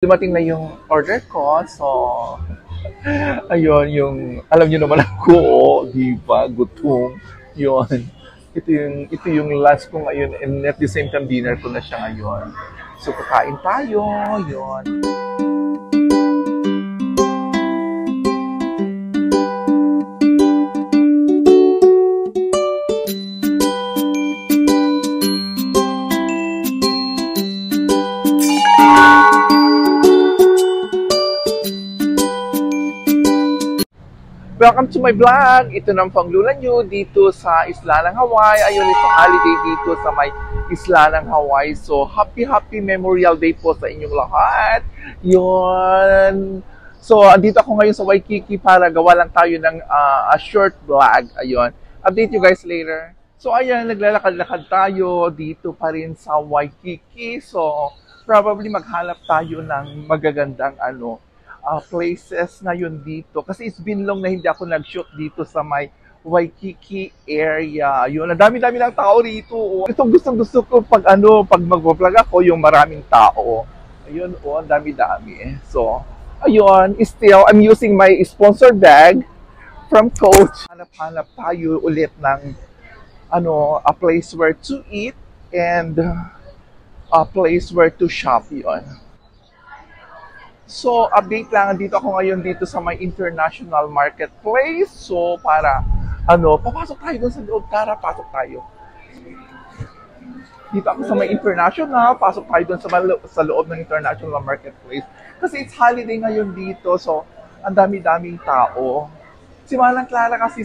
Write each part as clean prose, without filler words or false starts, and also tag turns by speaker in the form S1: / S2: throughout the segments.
S1: Dumating na yung order ko, so ayun, yung alam niyo naman ako, di ba, gutom. Yun. Ito yung last ko ngayon and at the same time dinner ko na siya ngayon. So kakain tayo, yun. Welcome to my vlog! Ito ng panglulan nyo dito sa Isla ng Hawaii. Ayun, itong holiday dito sa may Isla ng Hawaii. So, happy Memorial Day po sa inyong lahat. Yun. So, andito ako ngayon sa Waikiki para gawa lang tayo ng a short vlog. Ayun. Update you guys later. So, ayan, naglalakad-lakad tayo dito pa rin sa Waikiki. So, probably maghanap tayo ng magagandang places ngayon dito. Kasi it's been long na hindi ako nag-shoot dito sa may Waikiki area. Yun, ang dami-dami ng tao rito. Ito gustong-gusto ko pag mag-vlog ako, yung maraming tao. Ayun, ang dami-dami. So, ayun, still, I'm using my sponsor bag from Coach. Hanap-hanap tayo ulit ng a place where to eat and a place where to shop. Yun. So, update lang, dito ako ngayon dito sa may international marketplace. So, para, papasok tayo doon sa loob. Tara, pasok tayo. Dito ako sa may international, pasok tayo doon sa loob ng international marketplace. Kasi it's holiday ngayon dito, so, ang dami-daming tao. Si Manang Clara kasi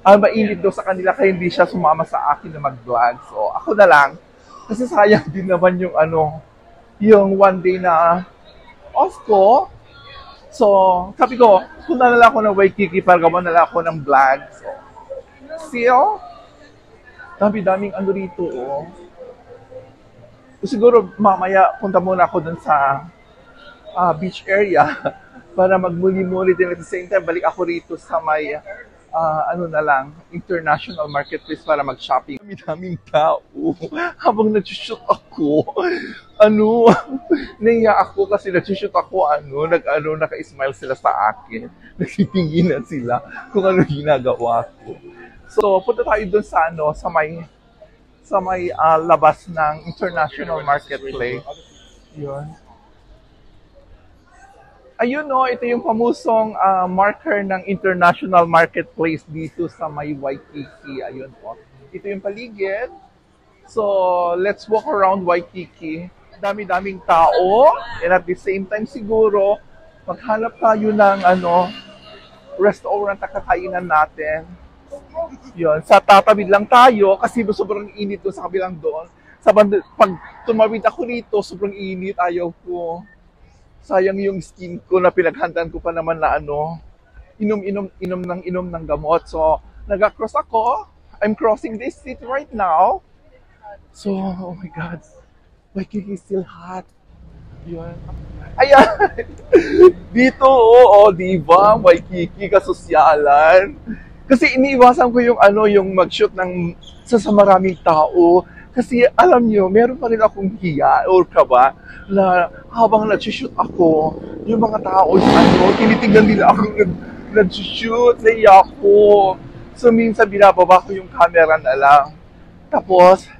S1: mainit daw sa kanila kaya hindi siya sumama sa akin na mag-vlog. So, ako na lang. Kasi sayang din naman yung yung one day na off ko. So, sabi ko, punta na lang ako ng Waikiki para gawa na lang ako ng vlog. So, still, dami-daming rito, oh. So, siguro, mamaya, punta muna ako dun sa beach area para magmuli-muli din at the same time, balik ako rito sa may, international marketplace para mag-shopping. Dami-daming tao. Habang nag-shoot ako, naiya ako kasi nag-shoot ako, naka-smile sila sa akin. Nagtitinginan sila kung ano ginagawa ko. So, punta tayo doon sa may labas ng international marketplace. Yun. Ayun, ito yung pamusong marker ng international marketplace dito sa may Waikiki. Ayun po. Ito yung paligid. So, let's walk around Waikiki. Dami-daming tao. And at the same time siguro, maghanap tayo ng restaurant na kakainan natin. Yun. Sa tatawid lang tayo kasi sobrang init doon sa kabilang doon. Pag tumawid ako rito, sobrang init. Ayaw ko. Sayang yung skin ko na pinaghandaan ko pa naman na inom ng gamot. So, nag-cross ako. I'm crossing this city right now. So, oh my God. Waikiki is still hot. Yun. Ayan. Dito, diba? Waikiki, kasosyalan. Kasi iniiwasan ko yung mag-shoot sa maraming tao. Kasi alam nyo, meron pa rin akong hiya or kaba na habang nag-shoot ako, yung mga tao, tinitignan nila ako nag-shoot, naiya ako. So minsan binababa ko yung camera na lang. Tapos,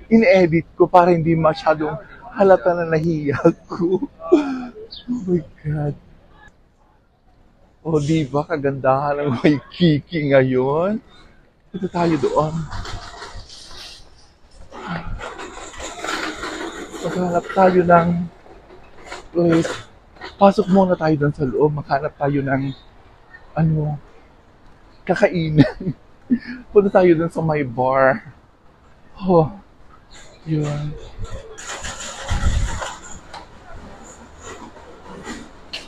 S1: in-edit ko para hindi masyadong halata na nahiya ko. Oh my God. O diba, kagandahan ng Waikiki ngayon? Ito tayo doon. Maghanap tayo ng place. Pasok muna tayo doon sa loob. Maghanap tayo ng kakainan. Punta tayo doon sa may bar. Oh, yun.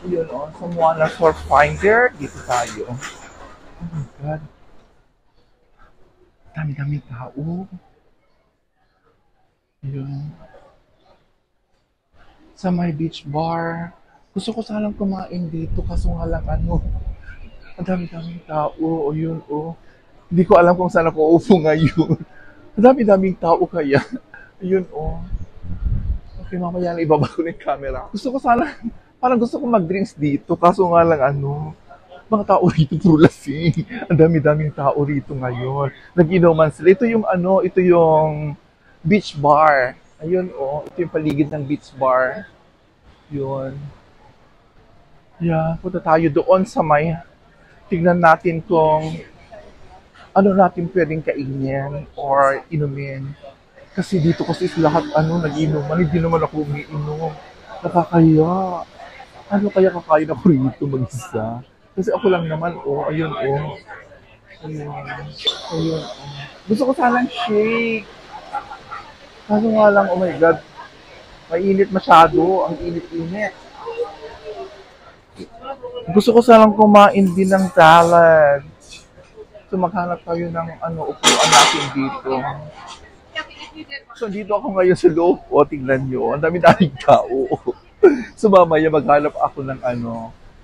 S1: Yun, sa Moana Store Finder. Dito tayo. Oh my God. Dami-dami tao. Yun. Sa may beach bar. Gusto ko sanang kumain dito kaso nga lang ang dami-daming tao. O yun, Hindi ko alam kung saan ako uupo ngayon. Ang dami-daming tao kaya. Ayun, Kaya mamaya na ibaba ko na yung camera. Gusto ko sana, parang gusto ko mag-drinks dito. Kaso nga lang mga tao rito puro lasing. Ang dami-daming tao rito ngayon. Nag-inuman sila. Ito yung beach bar. Ayun, ito yung paligid ng beach bar. Yun. Yeah, punta tayo doon sa may, tignan natin kung ano natin pwedeng kainin or inumin. Kasi dito kasi lahat nag-inuman, hindi naman ako umiinom. Nakakaya. Ano kaya kakain ako rito mag-isa? Kasi ako lang naman, ayun. Ayun. Gusto ko sanang shake. Kaso nga lang, oh my God, mainit masyado, ang init-init. Gusto ko sanang kumain din ng salad. So maghanap tayo ng upuan natin dito. So, dito ako ngayon sa loob. Tingnan nyo. Ang dami-daming tao. So, mamaya maghanap ako ng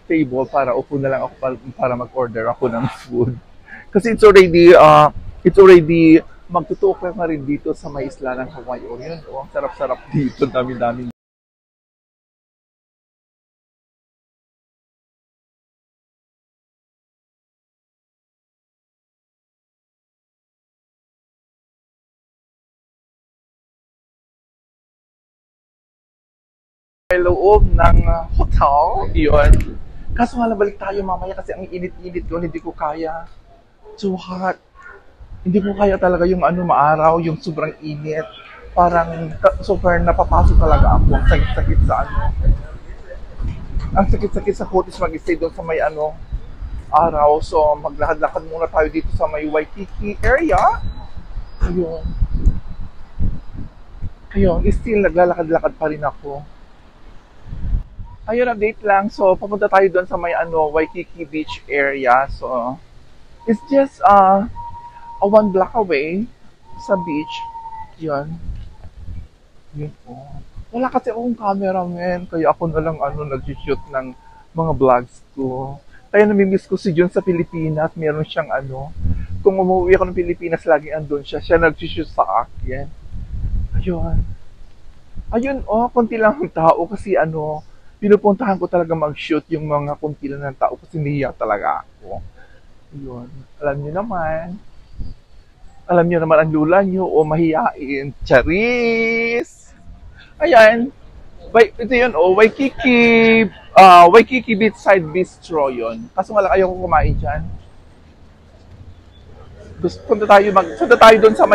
S1: table para upo na lang ako para mag-order ako ng food. Kasi it's already magtutukla na rin dito sa may isla ng Hawaii. Yun, ang sarap-sarap dito. Ang dami-daming loob ng hotel. Yun. Kaso nga balik tayo mamaya kasi ang init-init doon, hindi ko kaya. Too hot. Hindi ko kaya talaga yung maaraw, yung sobrang init. Parang super napapasok talaga ako. Ang sakit-sakit sa Ang sakit-sakit sa hotis mag-stay doon sa may araw. So maglakad-lakad muna tayo dito sa may Waikiki area. Ayun. Still naglalakad-lakad pa rin ako. Ayun, update lang. So, papunta tayo doon sa may Waikiki Beach area. So, it's just a 1 block away sa beach. Yun po. Wala kasi akong cameraman. Kaya ako na lang nag-shoot ng mga vlogs ko. Kaya namimiss ko si John sa Pilipinas. Meron siyang kung umuwi ako ng Pilipinas, laging andun siya. Siya nag-shoot sa akin. Ayun, konti lang ang tao kasi pinupuntahan ko talaga mag-shoot yung mga kunti lang ng tao kasi niya talaga ako. Yun. Alam niyo naman ang lula niyo mahihain. Charis! Ayan. Ito yun, Waikiki Beachside Bistro yun. Kaso nga lang ayoko kumain dyan. Punta tayo doon sa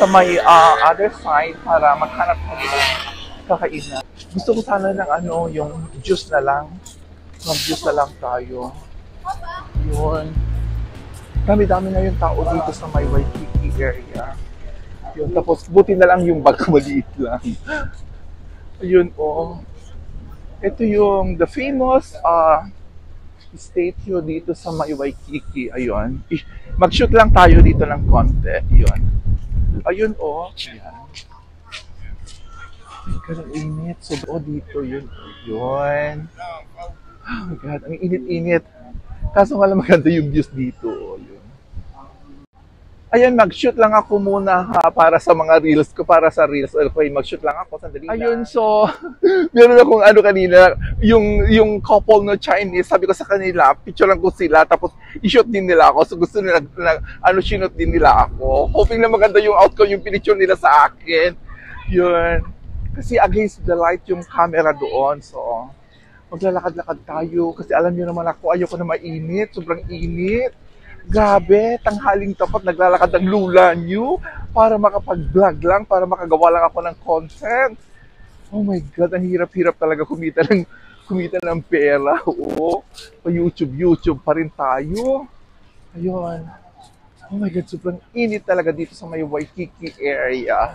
S1: may other side para maghanap ng kakainan. Gusto ko sana ng yung juice na lang. Mag-juice na lang tayo. Yun. Dami-dami na yung tao dito sa may Waikiki area. Yun. Tapos, buti na lang yung bag maliit lang. Ayun, Ito yung the famous statue dito sa may Waikiki. Ayun. Mag-shoot lang tayo dito ng konti. Yun. Ayun, Ayan. Ay, ganun init. So, dito yun. Yun. Oh my God, ang init-init. Kaso nga lang maganda yung views dito. Yun. Ayan, mag-shoot lang ako muna para sa mga reels ko, para sa reels. Okay, mag-shoot lang ako. Sandali lang. Ayun, so, meron akong kanina, yung couple no Chinese, sabi ko sa kanila, picture lang ko sila, tapos i-shoot din nila ako. So, gusto nila, shoot din nila ako. Hoping na maganda yung outcome, yung picture nila sa akin. Yun. Kasi against the light yung camera doon. So, maglalakad-lakad tayo. Kasi alam niyo naman ako, ayoko na mainit. Sobrang init. Grabe, tanghaling tapat, naglalakad ang lula niyo para makapag-vlog lang, para makagawa lang ako ng content. Oh my God, ang hirap-hirap talaga kumita ng pera. Pa YouTube pa rin tayo. Ayun. Oh my God, sobrang init talaga dito sa may Waikiki area.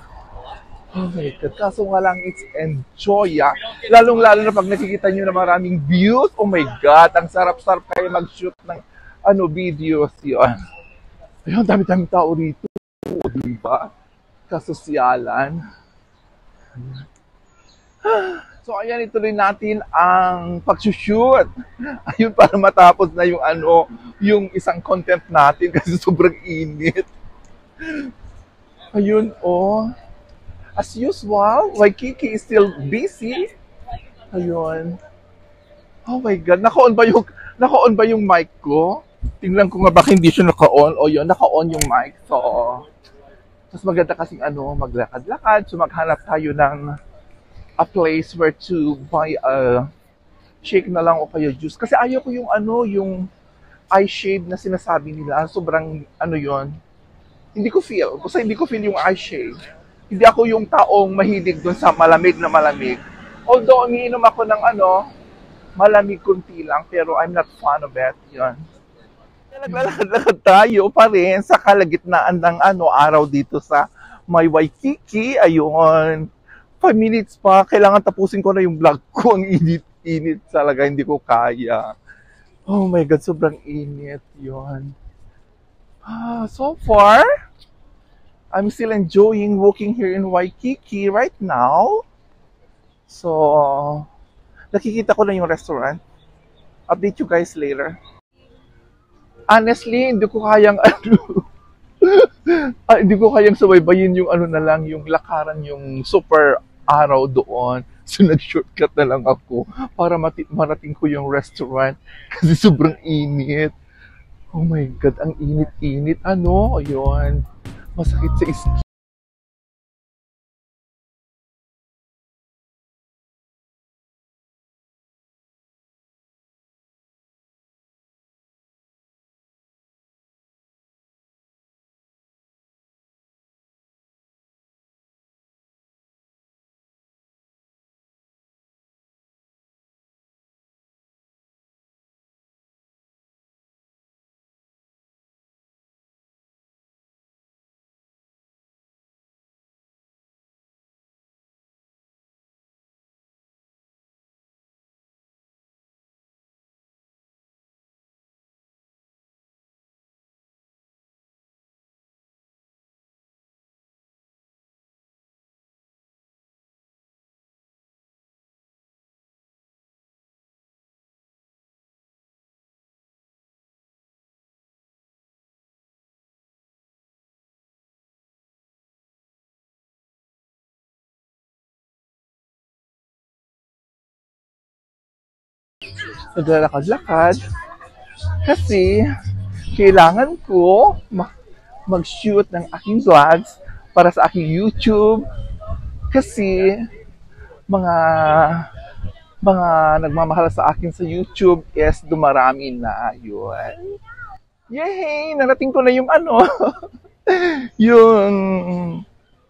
S1: Oh my God, kaso nga lang it's enjoy Lalong-lalo na pag nakikita nyo na maraming views. Oh my God, ang sarap-sarap kayo mag-shoot ng videos yun. Ayun, dami-dami tao rito. Diba? Kasosyalan. So ayan, ituloy natin ang pag-shoot. Ayun, para matapos na yung isang content natin kasi sobrang init. Ayun, As usual, Waikiki is still busy. Ayun. Oh my God, naka-on ba yung mic ko? Tingnan ko nga baka hindi siya naka-on. O yun, naka-on yung mic. So, mas maganda kasing maglakad-lakad. So, maghanap tayo ng a place where to buy a shake na lang o kaya juice. Kasi ayaw ko yung eye shade na sinasabi nila. Sobrang, yon, hindi ko feel. Basta hindi ko feel yung eye shade. Hindi ako yung taong mahilig dun sa malamig na malamig. Although, umiinom ako ng malamig kunti lang, pero I'm not fan of it. Yun. Naglalakad-lakad tayo pa rin sa kalagitnaan ng araw dito sa may Waikiki. Ayun. 5 minutes pa, kailangan tapusin ko na yung vlog ko. Ang init talaga, hindi ko kaya. Oh my God, sobrang init. Yun. So far, I'm still enjoying walking here in Waikiki right now. So, nakikita ko na yung restaurant. Update you guys later. Honestly, hindi ko kayang hindi ko kayang subaybayin yung na lang, yung lakaran, yung super araw doon. So, nag-shortcut na lang ako para marating ko yung restaurant kasi sobrang init. Oh my God, ang init-init. Ayun. Masakit sa skin. Naglalakad-lakad kasi kailangan ko mag-shoot ng aking vlogs para sa aking YouTube kasi mga nagmamahal sa akin sa YouTube is dumarami na yun. Yay! Narating ko na yung yung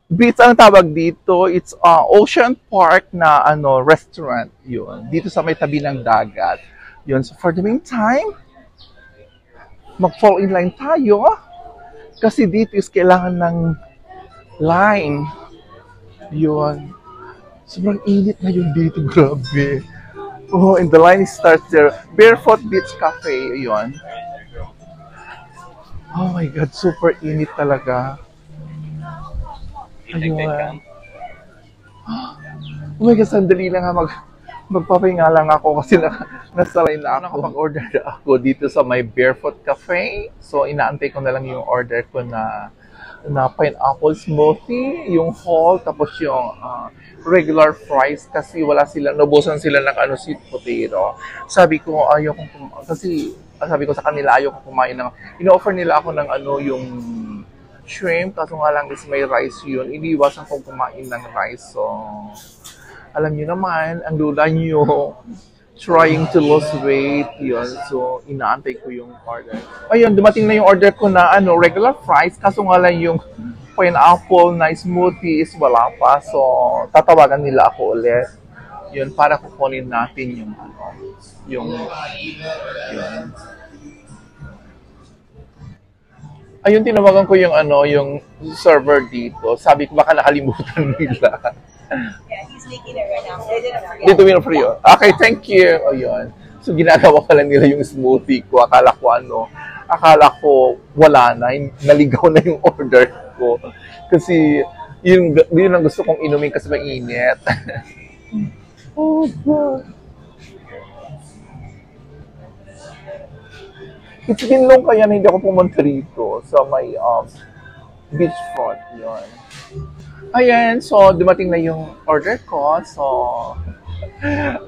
S1: beach ang tawag dito. It's Ocean Park na restaurant yun. Dito sa may tabi ng dagat. Yun. So for the meantime, mag-fall in line tayo. Kasi dito is kailangan ng line. Yun. Sobrang init na yun dito. Grabe. Oh, and the line starts there. Barefoot Beach Cafe. Yun. Oh my God. Super init talaga. Ayun. Oh my God, sandali lang magpapahinga lang ako kasi nasa line na ako. Nakapag-order na ako dito sa my Barefoot Cafe. So, inaantay ko na lang yung order ko na pineapple smoothie, yung whole, tapos yung regular fries kasi nabusan sila ng sweet potato. Sabi ko, sabi ko sa kanila, ayaw ko kumain ng, ino-offer nila ako ng yung shrimp, kaso nga lang is may rice yun. Iniiwasan kong kumain ng rice. So, alam niyo naman, ang lula niyo, trying to lose weight, yun. So, inaantay ko yung order. Ayun, dumating na yung order ko na regular fries, kaso nga lang yung pineapple na smoothie is wala pa. So, tatawagan nila ako ulit. Yun, para kukunin natin yung yun. Ayun, tinawagan ko yung yung server dito. Sabi ko, baka nakalimutan nila.
S2: Yeah, he's making it right now. They didn't know.
S1: Dito win for you. Okay, thank you. O yun. So, ginagawa pala nila yung smoothie ko. Akala ko wala na. Naligaw na yung order ko. Kasi, yun ang gusto kong inumin kasi mainit. Oh, God. It's been long kaya na hindi ako pumunta rito sa may beachfront. Yun. Ayan, so dumating na yung order ko. So,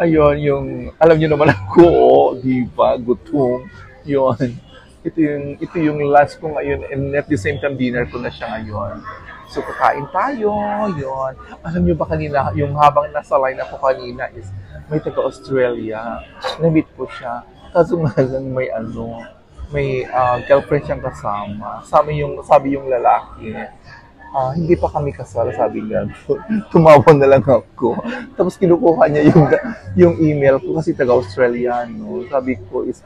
S1: ayun, yung, alam niyo naman ako, oh, di ba, gutom. Yun. Ito yung lunch ko ngayon and at the same time dinner ko na siya ngayon. So, kakain tayo, yun. Alam niyo ba kanina, yung habang nasa line ako kanina is may taga-Australia. Na-meet ko siya. Kaso nga lang may girlfriend siyang kasama. Sabi yung lalaki, hindi pa kami kasal, sabi niya. Tumawa na lang ako. Tapos kinukuha niya yung email ko kasi taga-Australiano. Sabi ko is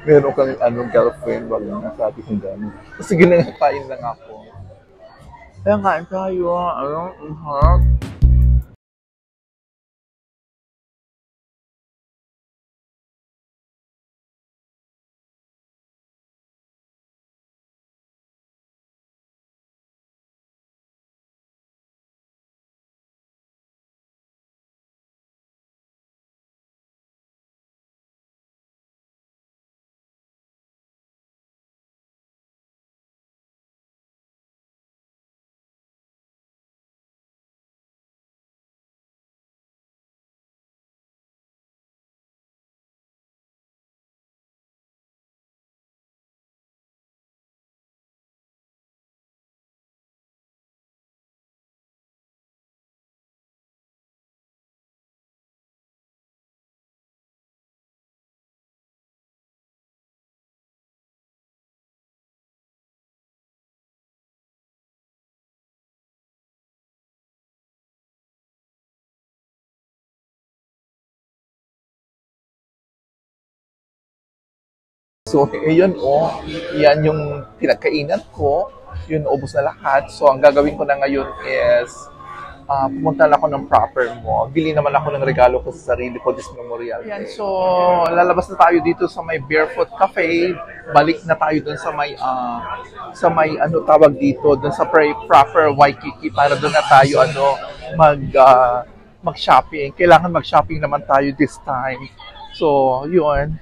S1: meron kang girlfriend, wala na, sabi ko gano'n. Sige na, kain lang ako. Kaya kain tayo, ang harap. So, ayun yan yung pinagkainan ko. Yun, ubos na lahat. So, ang gagawin ko na ngayon is pumunta na ako ng proper mo. Bili naman ako ng regalo ko sa sarili ko this memorial. Yan, so lalabas na tayo dito sa may Barefoot Cafe. Balik na tayo dun sa may tawag dito, dun sa proper Waikiki para dun na tayo mag-shopping. Kailangan mag-shopping naman tayo this time. So, yun.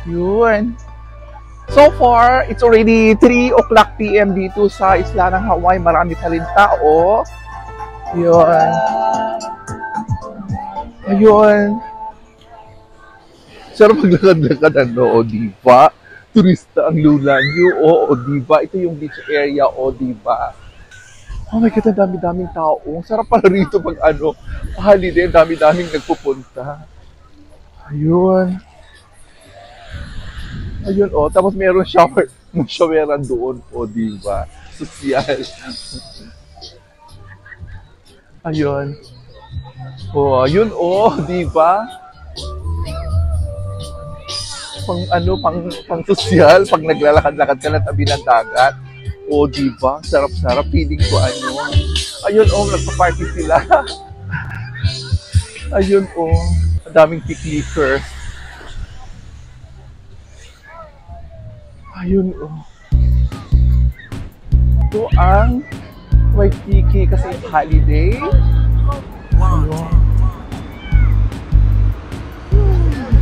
S1: Yun. So far, it's already 3 o'clock PM dito sa isla ng Hawaii. Marami pa rin tao. Yun. Ayun. Sarap maglakad-lakad, o di ba? Turista ang Lulanyo, o di ba? Ito yung beach area, o di ba? Oh my God, ang dami-daming tao. Sarap pala rito pag holiday, dami-daming nagpupunta. Ayun. Ayun, tapos meron shower, may showeran doon, di ba? Sosyal. Ayun. Ayun, di ba? Pang sosyal, pag naglalakad-lakad ka na tabi ng dagat. Di ba? Sarap-sarap, feeling ko Ayun, nagpa-party sila. Ayun, ang daming kicklickers. Ayun, ito ang Waikiki kasi holiday. Ayun.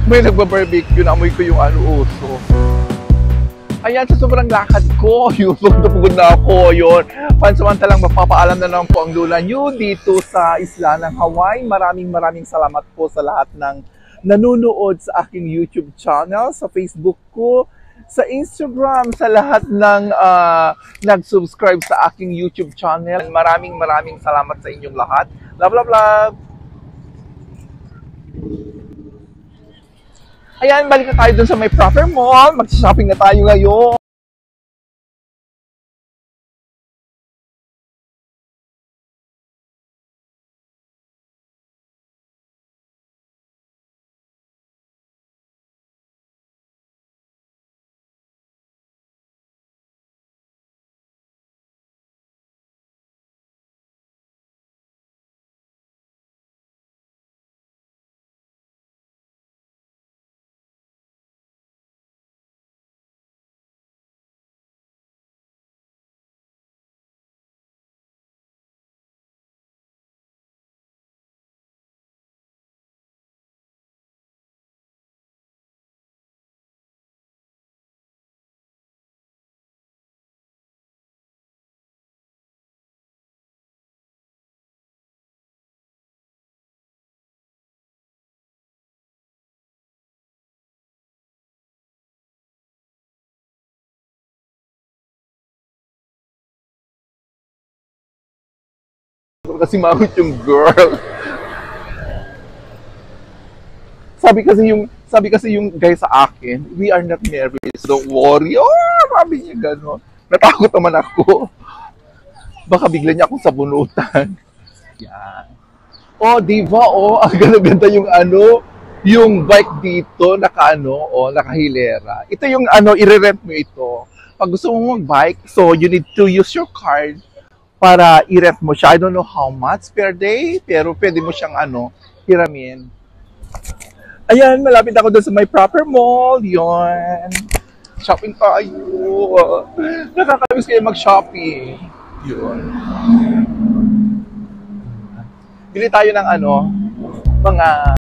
S1: May nagba-barbecue, naamoy ko yung uso. Ayan, sa sobrang lakad ko, yung pagod na ako, yun. Pansamantalang mapapaalam na lang po ang Lulanyo dito sa isla ng Hawaii. Maraming salamat po sa lahat ng nanonood sa aking YouTube channel, sa Facebook ko, sa Instagram, sa lahat ng nag-subscribe sa aking YouTube channel. Maraming salamat sa inyong lahat. Love. Ayan, balik na tayo dun sa may proper mall. Mag-shopping na tayo ngayon. kasi mangot yung girl. Sabi kasi yung guy sa akin, we are not married, so don't worry. Oh, sabi niya gano'n. Natakot naman ako. Baka bigla niya akong sabunutan. Yan. Oh, diva, oh, ang ganda-ganda yung yung bike dito, nakahilera. Ito yung i-rent mo ito. Pag gusto mo mag-bike, so you need to use your card para i-rent mo siya. I don't know how much per day, pero pwede mo siyang hiramin. Ayan, malapit ako doon sa my proper mall. Yun. Shopping tayo. Nakakamiss kayo mag-shopping. Yun. Bili tayo ng mga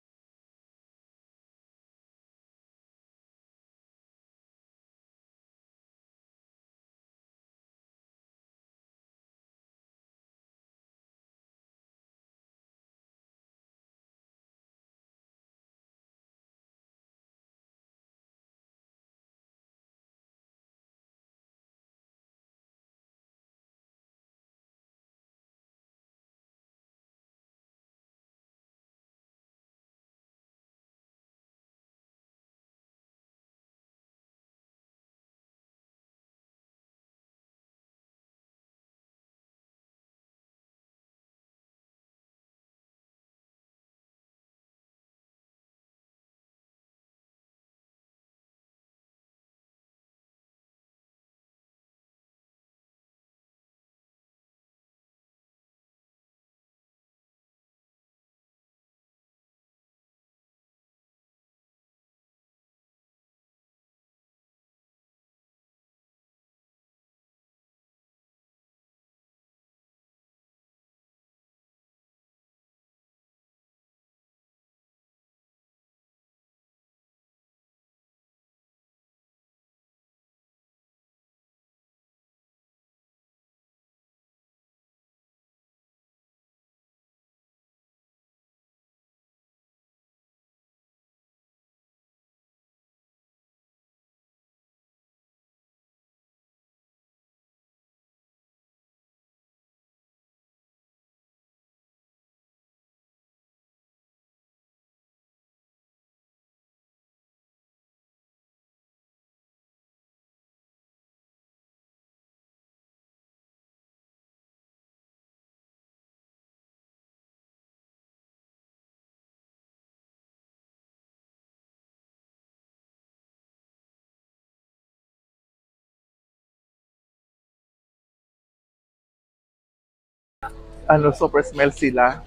S1: super smell sila.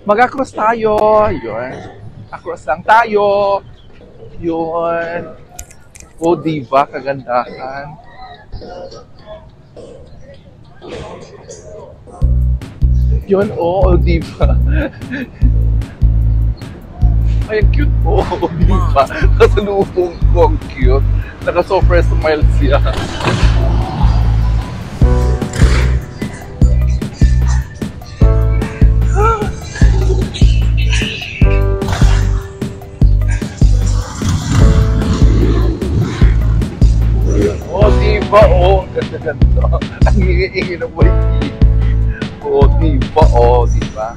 S1: Mag-across tayo. Yun. Across lang tayo. Yun. Oh, diva, kagandahan. Yun, oh, diva. Ay, ang cute po. Oh, diva. Kasalubong ko, ang cute. Naka-super smile siya. Oh, ganda-ganda. Ang hingi-hingi ng Waikiki. Oh, diba? Oh, diba?